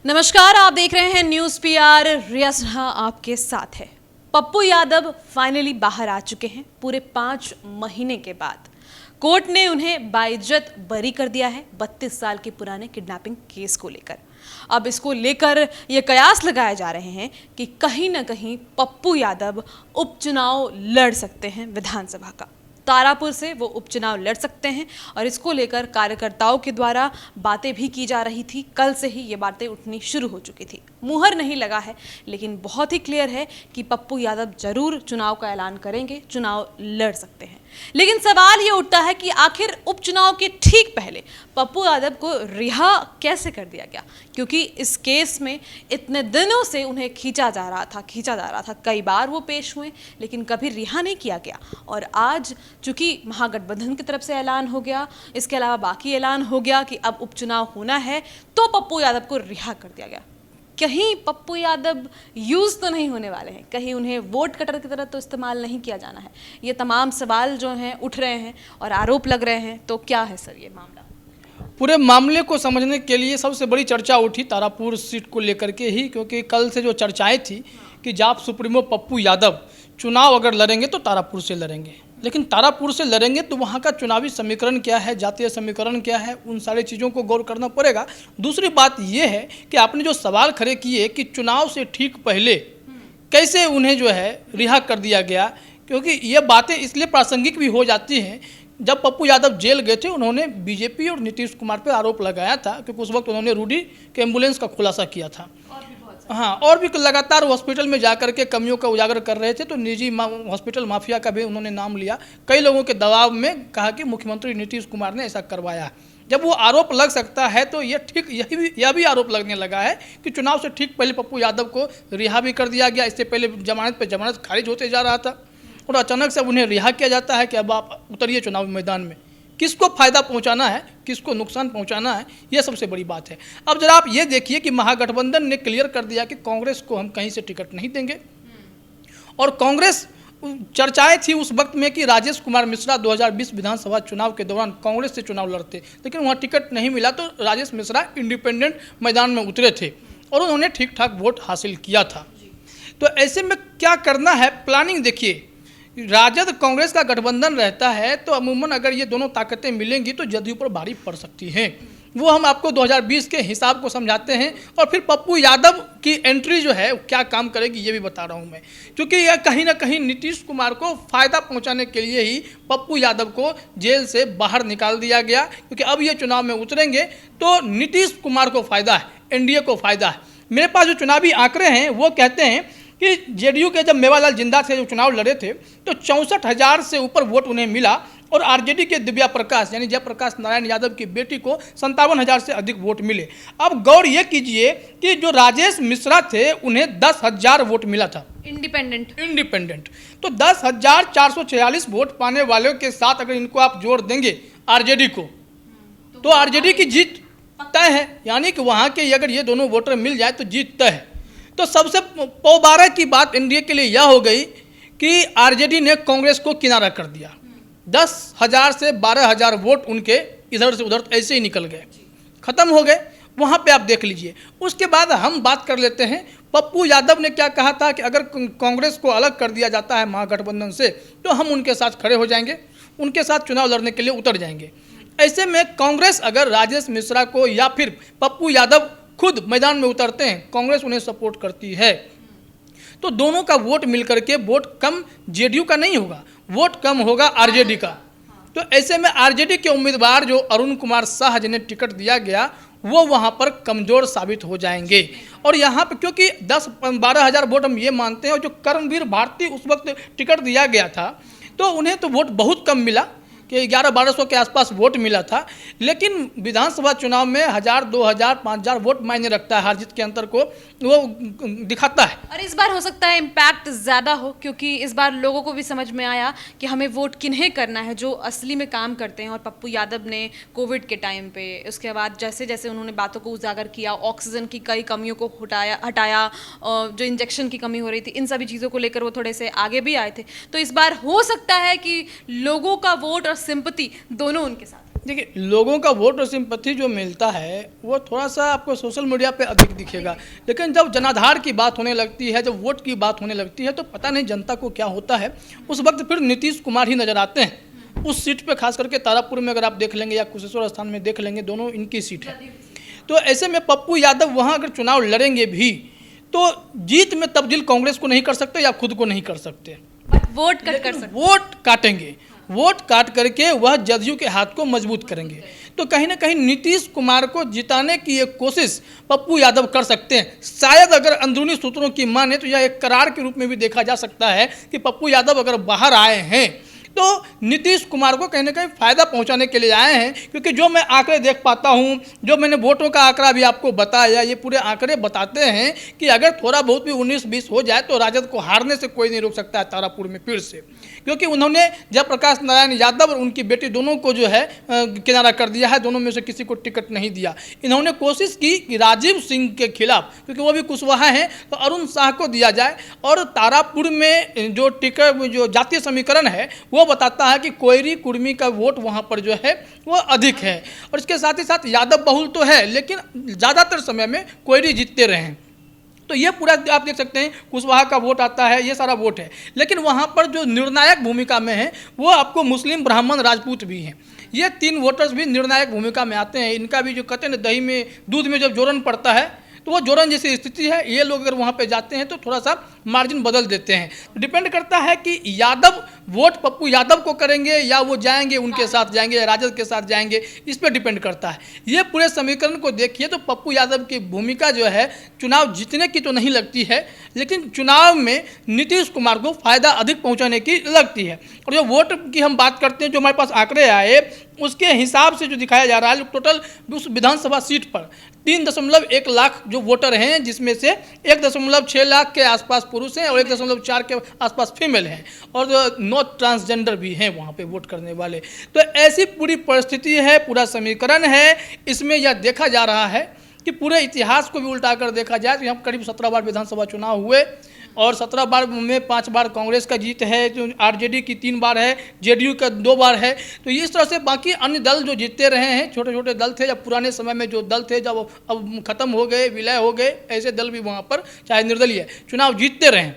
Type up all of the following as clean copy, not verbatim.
नमस्कार, आप देख रहे हैं न्यूज़ पीआर। रिया सिन्हा आपके साथ है। पप्पू यादव फाइनली बाहर आ चुके हैं पूरे 5 महीने के बाद। कोर्ट ने उन्हें बाइज्जत बरी कर दिया है 32 साल के पुराने किडनैपिंग केस को लेकर। अब इसको लेकर ये कयास लगाए जा रहे हैं कि कहीं ना कहीं पप्पू यादव उपचुनाव लड़ सकते हैं विधानसभा का। तारापुर से वो उपचुनाव लड़ सकते हैं और इसको लेकर कार्यकर्ताओं के द्वारा बातें भी की जा रही थी। कल से ही ये बातें उठनी शुरू हो चुकी थी। मुहर नहीं लगा है, लेकिन बहुत ही क्लियर है कि पप्पू यादव जरूर चुनाव का ऐलान करेंगे, चुनाव लड़ सकते हैं। लेकिन सवाल ये उठता है कि आखिर उपचुनाव के ठीक पहले पप्पू यादव को रिहा कैसे कर दिया गया, क्योंकि इस केस में इतने दिनों से उन्हें खींचा जा रहा था। कई बार वो पेश हुए, लेकिन कभी रिहा नहीं किया गया। और आज चूंकि महागठबंधन की तरफ से ऐलान हो गया, इसके अलावा बाकी ऐलान हो गया कि अब उपचुनाव होना है, तो पप्पू यादव को रिहा कर दिया गया। कहीं पप्पू यादव यूज़ तो नहीं होने वाले हैं, कहीं उन्हें वोट कटर की तरह तो इस्तेमाल नहीं किया जाना है। ये तमाम सवाल जो हैं उठ रहे हैं और आरोप लग रहे हैं। तो क्या है सर ये मामला? पूरे मामले को समझने के लिए सबसे बड़ी चर्चा उठी तारापुर सीट को लेकर के ही, क्योंकि कल से जो चर्चाएं थी कि जाप सुप्रीमो पप्पू यादव चुनाव अगर लड़ेंगे तो तारापुर से लड़ेंगे, लेकिन तारापुर से लड़ेंगे तो वहाँ का चुनावी समीकरण क्या है, जातीय समीकरण क्या है, उन सारी चीज़ों को गौर करना पड़ेगा। दूसरी बात यह है कि आपने जो सवाल खड़े किए कि चुनाव से ठीक पहले कैसे उन्हें जो है रिहा कर दिया गया, क्योंकि ये बातें इसलिए प्रासंगिक भी हो जाती हैं। जब पप्पू यादव जेल गए थे, उन्होंने बीजेपी और नीतीश कुमार पर आरोप लगाया था, क्योंकि उस वक्त उन्होंने रूडी के एम्बुलेंस का खुलासा किया था। हाँ, और भी लगातार हॉस्पिटल में जाकर के कमियों का उजागर कर रहे थे, तो निजी हॉस्पिटल माफिया का भी उन्होंने नाम लिया। कई लोगों के दबाव में कहा कि मुख्यमंत्री नीतीश कुमार ने ऐसा करवाया। जब वो आरोप लग सकता है तो यह भी आरोप लगने लगा है कि चुनाव से ठीक पहले पप्पू यादव को रिहा भी कर दिया गया। इससे पहले जमानत पे जमानत खारिज होते जा रहा था और अचानक से उन्हें रिहा किया जाता है कि अब आप उतरिए चुनावी मैदान में। किसको फायदा पहुंचाना है, किसको नुकसान पहुंचाना है, यह सबसे बड़ी बात है। अब जरा आप ये देखिए कि महागठबंधन ने क्लियर कर दिया कि कांग्रेस को हम कहीं से टिकट नहीं देंगे। और कांग्रेस, चर्चाएं थी उस वक्त में कि राजेश कुमार मिश्रा 2020 विधानसभा चुनाव के दौरान कांग्रेस से चुनाव लड़ते, लेकिन वहाँ टिकट नहीं मिला, तो राजेश मिश्रा इंडिपेंडेंट मैदान में उतरे थे और उन्होंने ठीक ठाक वोट हासिल किया था। तो ऐसे में क्या करना है, प्लानिंग देखिए। राजद कांग्रेस का गठबंधन रहता है तो अमूमन अगर ये दोनों ताकतें मिलेंगी तो जदयू पर भारी पड़ सकती हैं। वो हम आपको 2020 के हिसाब को समझाते हैं और फिर पप्पू यादव की एंट्री जो है क्या काम करेगी ये भी बता रहा हूँ मैं, क्योंकि यह कहीं ना कहीं नीतीश कुमार को फ़ायदा पहुँचाने के लिए ही पप्पू यादव को जेल से बाहर निकाल दिया गया, क्योंकि अब ये चुनाव में उतरेंगे तो नीतीश कुमार को फ़ायदा है, एनडीए को फ़ायदा है। मेरे पास जो चुनावी आंकड़े हैं वो कहते हैं कि जेडीयू के जब मेवालाल जिंदा थे, जो चुनाव लड़े थे, तो 64,000 से ऊपर वोट उन्हें मिला और आरजेडी के दिव्या प्रकाश यानी जयप्रकाश नारायण यादव की बेटी को 57,000 से अधिक वोट मिले। अब गौर ये कीजिए कि जो राजेश मिश्रा थे उन्हें 10,000 वोट मिला था इंडिपेंडेंट। तो 10,446 वोट पाने वालों के साथ अगर इनको आप जोड़ देंगे आरजेडी को, तो आरजेडी की जीत तय है। यानी कि वहाँ के अगर ये दोनों वोटर मिल जाए तो जीत तय है। तो सबसे पौबारा की बात एनडीए के लिए यह हो गई कि आरजेडी ने कांग्रेस को किनारा कर दिया। 10,000 से 12,000 वोट उनके इधर से उधर ऐसे ही निकल गए, खत्म हो गए। वहाँ पे आप देख लीजिए। उसके बाद हम बात कर लेते हैं पप्पू यादव ने क्या कहा था कि अगर कांग्रेस को अलग कर दिया जाता है महागठबंधन से तो हम उनके साथ खड़े हो जाएंगे, उनके साथ चुनाव लड़ने के लिए उतर जाएंगे। ऐसे में कांग्रेस अगर राजेश मिश्रा को या फिर पप्पू यादव खुद मैदान में उतरते हैं, कांग्रेस उन्हें सपोर्ट करती है, तो दोनों का वोट मिलकर के वोट कम जेडीयू का नहीं होगा, वोट कम होगा आरजेडी का। तो ऐसे में आरजेडी के उम्मीदवार जो अरुण कुमार शाह जिन्हें टिकट दिया गया वो वहां पर कमजोर साबित हो जाएंगे। और यहाँ पे क्योंकि 10-12,000 वोट हम ये मानते हैं, और जो कर्मवीर भारती उस वक्त टिकट दिया गया था तो उन्हें तो वोट बहुत कम मिला कि 1100-1200 के आसपास वोट मिला था, लेकिन विधानसभा चुनाव में 1,000, 2,000, 5,000 वोट मायने रखता है, हार जीत के अंतर को वो दिखाता है। और इस बार हो सकता है इम्पैक्ट ज़्यादा हो, क्योंकि इस बार लोगों को भी समझ में आया कि हमें वोट किन्हें करना है जो असली में काम करते हैं। और पप्पू यादव ने कोविड के टाइम पे, उसके बाद जैसे जैसे उन्होंने बातों को उजागर किया, ऑक्सीजन की कई कमियों को हटाया, जो इंजेक्शन की कमी हो रही थी, इन सभी चीज़ों को लेकर वो थोड़े से आगे भी आए थे। तो इस बार हो सकता है कि लोगों का वोट और सिंपैथी दोनों उनके साथ। देखिए, लोगों का वोट और सिंपैथी जो मिलता है वो थोड़ा सा आपको सोशल मीडिया पे अधिक दिखेगा, लेकिन जब जनाधार की बात होने लगती है, जब वोट की बात होने लगती है, तो पता नहीं जनता को क्या होता है। उस वक्त फिर नीतीश कुमार ही नज़र आते हैं उस सीट पे, खास करके तारापुर में अगर आप देख लेंगे या कुशेश्वर स्थान में देख लेंगे, दोनों इनकी सीट है। तो ऐसे में पप्पू यादव वहाँ अगर चुनाव लड़ेंगे भी तो जीत में तब्दील कांग्रेस को नहीं कर सकते या खुद को नहीं कर सकते, वोट कट कर सकते। वोट काटेंगे, वोट काट करके वह जदयू के हाथ को मजबूत करेंगे। तो कहीं ना कहीं नीतीश कुमार को जिताने की एक कोशिश पप्पू यादव कर सकते हैं। शायद अगर अंदरूनी सूत्रों की माने तो यह एक करार के रूप में भी देखा जा सकता है कि पप्पू यादव अगर बाहर आए हैं तो नीतीश कुमार को कहीं ना कहीं फायदा पहुंचाने के लिए आए हैं, क्योंकि जो मैं आंकड़े देख पाता हूं, जो मैंने वोटों का आंकड़ा भी आपको बताया, ये पूरे आंकड़े बताते हैं कि अगर थोड़ा बहुत भी 19-20 हो जाए तो राजद को हारने से कोई नहीं रोक सकता है तारापुर में फिर से, क्योंकि उन्होंने जयप्रकाश नारायण यादव और उनकी बेटी दोनों को जो है किनारा कर दिया है, दोनों में से किसी को टिकट नहीं दिया। इन्होंने कोशिश की कि राजीव सिंह के खिलाफ, क्योंकि वो भी कुशवाहा हैं, तो अरुण शाह को दिया जाए। और तारापुर में जो टिकट, जो जातीय समीकरण है वो बताता है कि कोयरी कुर्मी का वोट वहाँ पर जो है वो अधिक है, और इसके साथ ही साथ यादव बहुल तो है, लेकिन ज़्यादातर समय में कोयरी जीतते रहे हैं। तो ये पूरा आप देख सकते हैं कुशवाहा का वोट आता है, ये सारा वोट है। लेकिन वहाँ पर जो निर्णायक भूमिका में है वो आपको मुस्लिम, ब्राह्मण, राजपूत भी हैं। ये 3 वोटर्स भी निर्णायक भूमिका में आते हैं। इनका भी जो कहते हैं ना, दही में दूध में जब जोरन पड़ता है तो वो जोरन जैसी स्थिति है। ये लोग अगर वहाँ पे जाते हैं तो थोड़ा सा मार्जिन बदल देते हैं। डिपेंड करता है कि यादव वोट पप्पू यादव को करेंगे या वो जाएंगे उनके साथ जाएंगे या राजद के साथ जाएंगे, इस पर डिपेंड करता है। ये पूरे समीकरण को देखिए तो पप्पू यादव की भूमिका जो है चुनाव जीतने की तो नहीं लगती है, लेकिन चुनाव में नीतीश कुमार को फायदा अधिक पहुँचाने की लगती है। और जो वोट की हम बात करते हैं, जो हमारे पास आंकड़े आए उसके हिसाब से जो दिखाया जा रहा है, टोटल उस विधानसभा सीट पर 3.1 लाख जो वोटर हैं, जिसमें से 1.6 लाख के आसपास पुरुष हैं और 1.4 के आसपास फीमेल हैं, और 9 ट्रांसजेंडर भी हैं वहाँ पे वोट करने वाले। तो ऐसी पूरी परिस्थिति है, पूरा समीकरण है। इसमें यह देखा जा रहा है कि पूरे इतिहास को भी उल्टा कर देखा जाए तो यहाँ करीब 17 बार विधानसभा चुनाव हुए और 17 बार में 5 बार कांग्रेस का जीत है, जो आरजेडी की 3 बार है, जेडीयू का 2 बार है। तो इस तरह से बाकी अन्य दल जो जीतते रहे हैं, छोटे छोटे दल थे जब पुराने समय में, जो दल थे जब अब खत्म हो गए, विलय हो गए, ऐसे दल भी वहाँ पर चाहे निर्दलीय चुनाव जीतते रहे।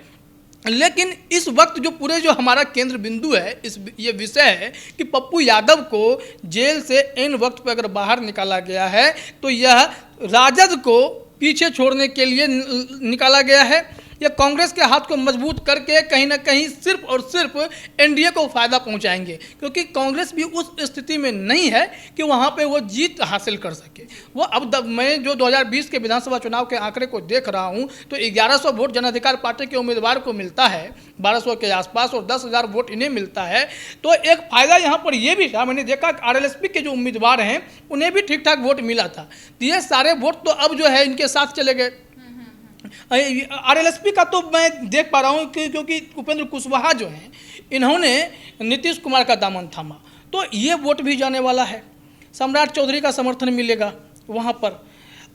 लेकिन इस वक्त जो पूरे जो हमारा केंद्र बिंदु है, ये विषय है कि पप्पू यादव को जेल से इन वक्त पर अगर बाहर निकाला गया है तो यह राजद को पीछे छोड़ने के लिए निकाला गया है, या कांग्रेस के हाथ को मजबूत करके कहीं ना कहीं सिर्फ और सिर्फ एनडीए को फायदा पहुंचाएंगे, क्योंकि कांग्रेस भी उस स्थिति में नहीं है कि वहां पे वो जीत हासिल कर सके। वो अब मैं जो 2020 के विधानसभा चुनाव के आंकड़े को देख रहा हूं तो 1100 वोट जन अधिकार पार्टी के उम्मीदवार को मिलता है, 1200 के आसपास, और 10,000 वोट इन्हें मिलता है। तो एक फायदा यहाँ पर यह भी था, मैंने देखा कि आरएलएसपी के जो उम्मीदवार हैं उन्हें भी ठीक ठाक वोट मिला था। तो ये सारे वोट तो अब जो है इनके साथ चले गए। आरएलएसपी का तो मैं देख पा रहा हूँ कि क्योंकि उपेंद्र कुशवाहा जो हैं इन्होंने नीतीश कुमार का दामन थामा, तो ये वोट भी जाने वाला है। सम्राट चौधरी का समर्थन मिलेगा वहाँ पर।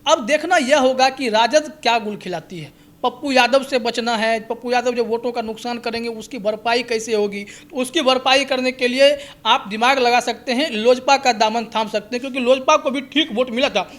अब देखना यह होगा कि राजद क्या गुल खिलाती है। पप्पू यादव से बचना है, पप्पू यादव जो वोटों का नुकसान करेंगे उसकी भरपाई कैसे होगी, तो उसकी भरपाई करने के लिए आप दिमाग लगा सकते हैं, लोजपा का दामन थाम सकते हैं, क्योंकि लोजपा को भी ठीक वोट मिला था,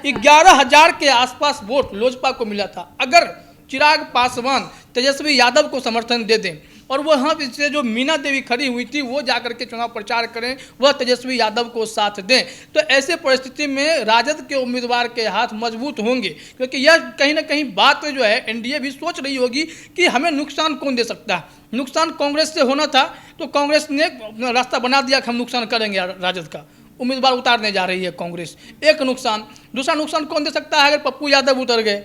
11,000 के आसपास वोट लोजपा को मिला था। अगर चिराग पासवान तेजस्वी यादव को समर्थन दे दें और वहाँ से जो मीना देवी खड़ी हुई थी वो जाकर के चुनाव प्रचार करें, वह तेजस्वी यादव को साथ दें, तो ऐसे परिस्थिति में राजद के उम्मीदवार के हाथ मजबूत होंगे। क्योंकि यह कहीं ना कहीं बात जो है एनडीए भी सोच रही होगी कि हमें नुकसान कौन दे सकता है। नुकसान कांग्रेस से होना था तो कांग्रेस ने रास्ता बना दिया कि हम नुकसान करेंगे, राजद का उम्मीदवार उतारने जा रही है कांग्रेस, एक नुकसान। दूसरा नुकसान कौन दे सकता है, अगर पप्पू यादव उतर गए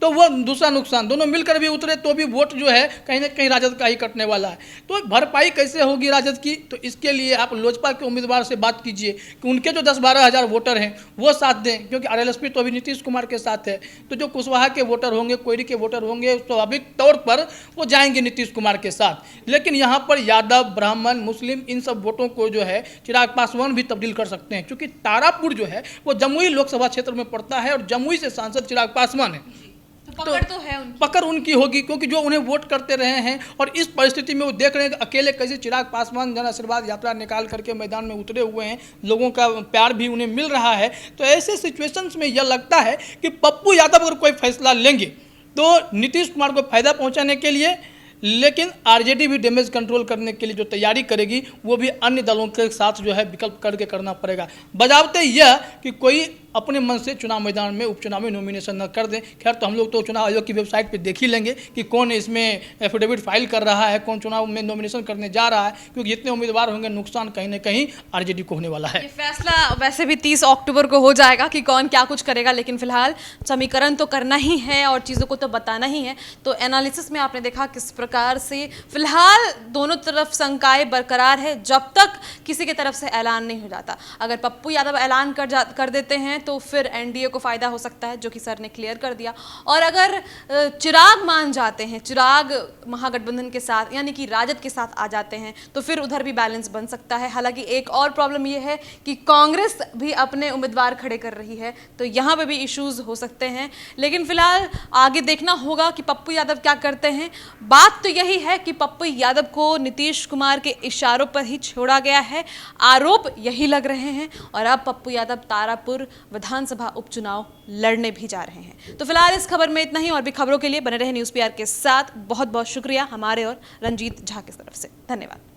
तो वो दूसरा नुकसान, दोनों मिलकर भी उतरे तो भी वोट जो है कहीं ना कहीं राजद का ही कटने वाला है। तो भरपाई कैसे होगी राजद की, तो इसके लिए आप लोजपा के उम्मीदवार से बात कीजिए कि उनके जो 10-12 हज़ार वोटर हैं वो साथ दें, क्योंकि आरएलएसपी तो अभी नीतीश कुमार के साथ है। तो जो कुशवाहा के वोटर होंगे, कोयरी के वोटर होंगे, स्वाभाविक तौर पर वो जाएंगे नीतीश कुमार के साथ। लेकिन यहाँ पर यादव, ब्राह्मण, मुस्लिम, इन सब वोटों को जो है चिराग पासवान भी तब्दील कर सकते हैं, क्योंकि तारापुर जो है वो जमुई लोकसभा क्षेत्र में पड़ता है और जमुई से सांसद चिराग पासवान है। पकड़ तो है उनकी। पकड़ उनकी होगी, क्योंकि जो उन्हें वोट करते रहे हैं और इस परिस्थिति में वो देख रहे हैं कि अकेले कैसे चिराग पासवान जन आशीर्वाद यात्रा निकाल करके मैदान में उतरे हुए हैं, लोगों का प्यार भी उन्हें मिल रहा है। तो ऐसे सिचुएशंस में यह लगता है कि पप्पू यादव अगर कोई फैसला लेंगे तो नीतीश कुमार को फायदा पहुंचाने के लिए, लेकिन आरजेडी भी डैमेज कंट्रोल करने के लिए जो तैयारी करेगी वो भी अन्य दलों के साथ जो है विकल्प करके करना पड़ेगा। बजावते यह कि कोई अपने मन से चुनाव मैदान में उपचुनावी नॉमिनेशन न कर दें। खैर, तो हम लोग तो चुनाव आयोग की वेबसाइट पे देख ही लेंगे कि कौन इसमें एफिडेविट फाइल कर रहा है, कौन चुनाव में नॉमिनेशन करने जा रहा है, क्योंकि जितने उम्मीदवार होंगे नुकसान कहीं ना कहीं आरजेडी को होने वाला है। ये फैसला वैसे भी 30 अक्टूबर को हो जाएगा कि कौन क्या कुछ करेगा, लेकिन फिलहाल समीकरण तो करना ही है और चीज़ों को तो बताना ही है। तो एनालिसिस में आपने देखा किस प्रकार से फिलहाल दोनों तरफ शंकाएं बरकरार है जब तक किसी की तरफ से ऐलान नहीं हो जाता। अगर पप्पू यादव ऐलान कर देते हैं तो फिर एनडीए को फायदा हो सकता है, जो कि सर ने क्लियर कर दिया। और अगर चिराग मान जाते हैं, चिराग महागठबंधन के साथ यानी कि राजद के साथ आ जाते हैं, तो फिर उधर भी बैलेंस बन सकता है। हालांकि एक और प्रॉब्लम यह है कि कांग्रेस भी अपने उम्मीदवार खड़े कर रही है, तो यहाँ पे भी इश्यूज हो सकते हैं। लेकिन फिलहाल आगे देखना होगा कि पप्पू यादव क्या करते हैं। बात तो यही है कि पप्पू यादव को नीतीश कुमार के इशारों पर ही छोड़ा गया है, आरोप यही लग रहे हैं। और अब पप्पू यादव तारापुर विधानसभा उपचुनाव लड़ने भी जा रहे हैं। तो फिलहाल इस खबर में इतना ही, और भी खबरों के लिए बने रहे न्यूज़ पीआर के साथ। बहुत बहुत शुक्रिया हमारे और रंजीत झा की तरफ से, धन्यवाद।